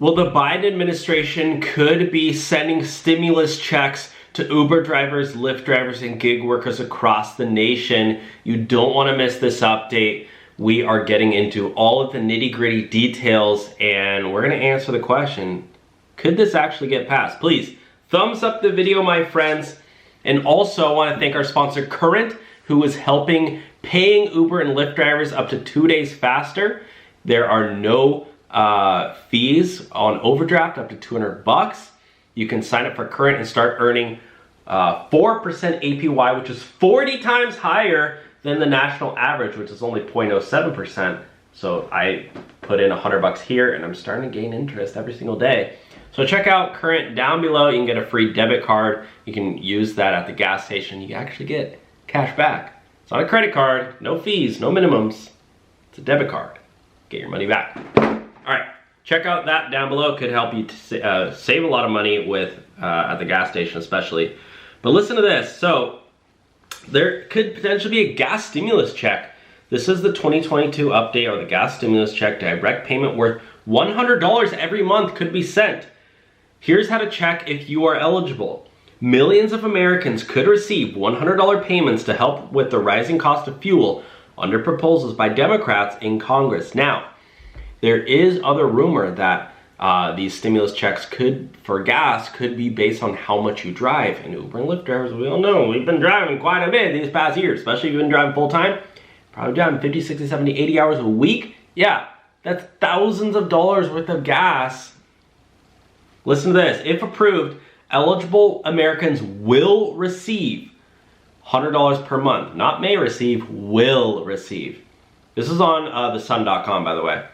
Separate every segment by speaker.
Speaker 1: Well, the Biden administration could be sending stimulus checks to Uber drivers, Lyft drivers, and gig workers across the nation. You don't want to miss this update. We are getting into all of the nitty-gritty details, and we're going to answer the question, could this actually get passed? Please, thumbs up the video, my friends. And also, I want to thank our sponsor, Current, who is helping paying Uber and Lyft drivers up to 2 days faster. There are no fees on overdraft up to $200. You can sign up for Current and start earning 4% APY, which is 40 times higher than the national average, which is only 0.07%. So I put in $100 here and I'm starting to gain interest every single day. So check out Current down below. You can get a free debit card. You can use that at the gas station. You actually get cash back. It's not a credit card, no fees, no minimums. It's a debit card. Get your money back. All right, check out that down below. Could help you to save a lot of money with at the gas station especially. But listen to this. So there could potentially be a gas stimulus check. This is the 2022 update, or the gas stimulus check. Direct payment worth $100 every month could be sent. Here's how to check if you are eligible. Millions of Americans could receive $100 payments to help with the rising cost of fuel under proposals by Democrats in Congress. Now, there is other rumor that these stimulus checks for gas could be based on how much you drive. And Uber and Lyft drivers, we all know, we've been driving quite a bit these past years, especially if you've been driving full time. Probably driving 50, 60, 70, 80 hours a week. Yeah, that's thousands of dollars worth of gas. Listen to this. If approved, eligible Americans will receive $100 per month. Not may receive, will receive. This is on thesun.com, by the way.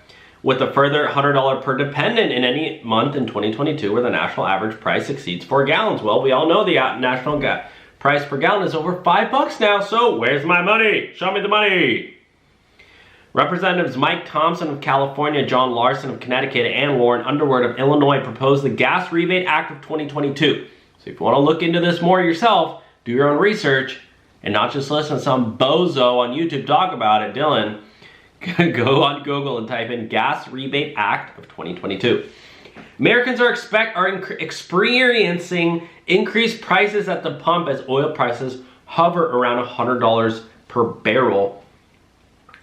Speaker 1: With a further $100 per dependent in any month in 2022 where the national average price exceeds 4 gallons. Well, we all know the national price per gallon is over $5 now, so where's my money? Show me the money. Representatives Mike Thompson of California, John Larson of Connecticut, and Lauren Underwood of Illinois proposed the Gas Rebate Act of 2022. So if you want to look into this more yourself, do your own research, and not just listen to some bozo on YouTube talk about it, Dylan. Go on Google and type in Gas Rebate Act of 2022. Americans are experiencing increased prices at the pump as oil prices hover around $100 per barrel.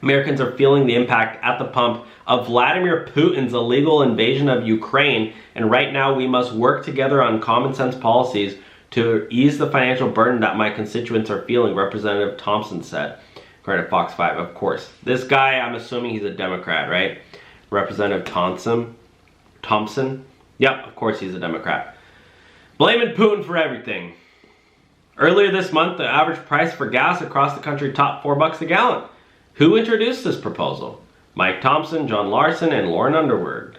Speaker 1: Americans are feeling the impact at the pump of Vladimir Putin's illegal invasion of Ukraine, and right now we must work together on common sense policies to ease the financial burden that my constituents are feeling, Representative Thompson said. According to Fox 5, of course. This guy, I'm assuming he's a Democrat, right? Representative Thompson? Yep, of course he's a Democrat. Blaming Putin for everything. Earlier this month, the average price for gas across the country topped $4 a gallon. Who introduced this proposal? Mike Thompson, John Larson, and Lauren Underwood,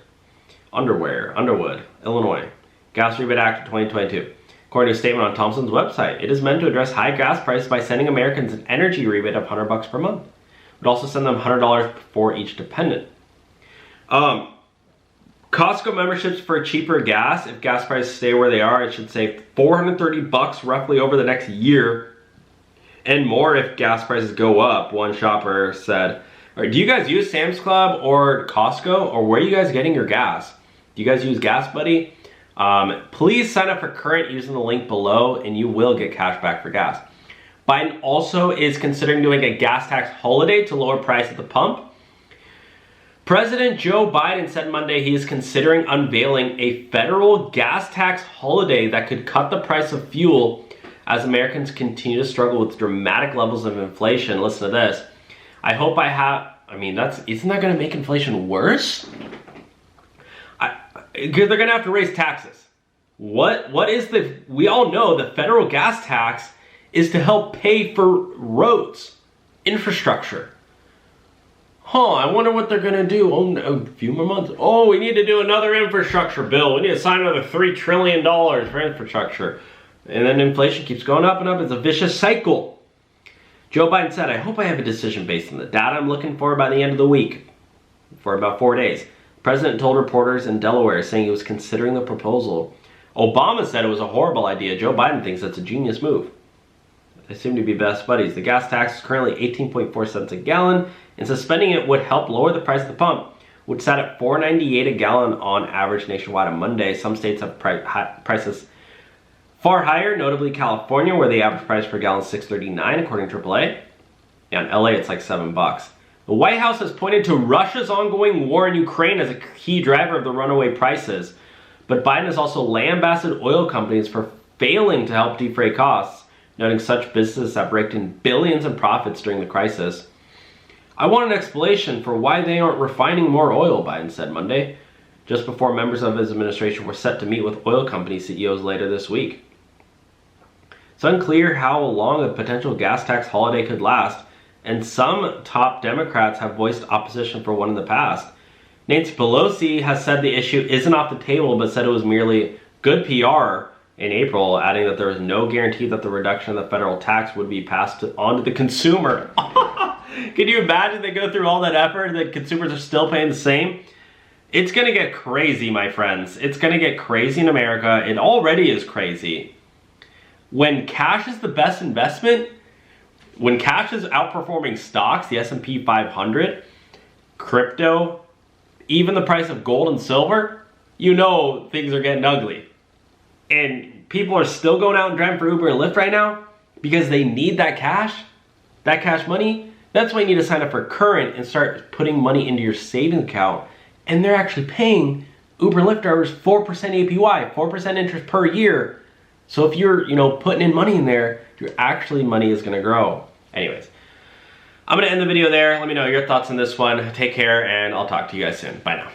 Speaker 1: Illinois. Gas Rebate Act of 2022. According to a statement on Thompson's website, it is meant to address high gas prices by sending Americans an energy rebate of $100 per month. It would also send them $100 for each dependent. Costco memberships for cheaper gas, if gas prices stay where they are, it should save $430 roughly over the next year, and more if gas prices go up, one shopper said. All right, do you guys use Sam's Club or Costco, or where are you guys getting your gas? Do you guys use Gas Buddy? Please sign up for Current using the link below and you will get cash back for gas. Biden also is considering doing a gas tax holiday to lower price at the pump. President Joe Biden said Monday he is considering unveiling a federal gas tax holiday that could cut the price of fuel as Americans continue to struggle with dramatic levels of inflation. Listen to this. Isn't that going to make inflation worse? Because they're gonna have to raise taxes. We all know the federal gas tax is to help pay for roads, infrastructure. I wonder what they're gonna do. A few more months. We need to do another infrastructure bill. We need to sign another $3 trillion for infrastructure. And then inflation keeps going up and up. It's a vicious cycle. Joe Biden said, I hope I have a decision based on the data I'm looking for by the end of the week, for about 4 days. The president told reporters in Delaware, saying he was considering the proposal. Obama said it was a horrible idea. Joe Biden thinks that's a genius move. They seem to be best buddies. The gas tax is currently 18.4 cents a gallon, and suspending it would help lower the price of the pump. which sat at $4.98 a gallon on average nationwide on Monday. Some states have prices far higher, notably California, where the average price per gallon is $6.39 according to AAA. Yeah, in LA it's like $7. The White House has pointed to Russia's ongoing war in Ukraine as a key driver of the runaway prices. But Biden has also lambasted oil companies for failing to help defray costs, noting such businesses have raked in billions in profits during the crisis. I want an explanation for why they aren't refining more oil, Biden said Monday, just before members of his administration were set to meet with oil company CEOs later this week. It's unclear how long a potential gas tax holiday could last, and some top Democrats have voiced opposition for one in the past. Nancy Pelosi has said the issue isn't off the table, but said it was merely good PR in April, adding that there is no guarantee that the reduction of the federal tax would be passed on to the consumer. Can you imagine they go through all that effort and the consumers are still paying the same? It's gonna get crazy, my friends. It's gonna get crazy in America. It already is crazy. When cash is the best investment, when cash is outperforming stocks, the S&P 500, crypto, even the price of gold and silver, you know things are getting ugly. And people are still going out and driving for Uber and Lyft right now because they need that cash money. That's why you need to sign up for Current and start putting money into your savings account. And they're actually paying Uber and Lyft drivers 4% APY, 4% interest per year. So if you're, putting in money in there, your actually money is gonna grow. Anyways, I'm gonna end the video there. Let me know your thoughts on this one. Take care, and I'll talk to you guys soon. Bye now.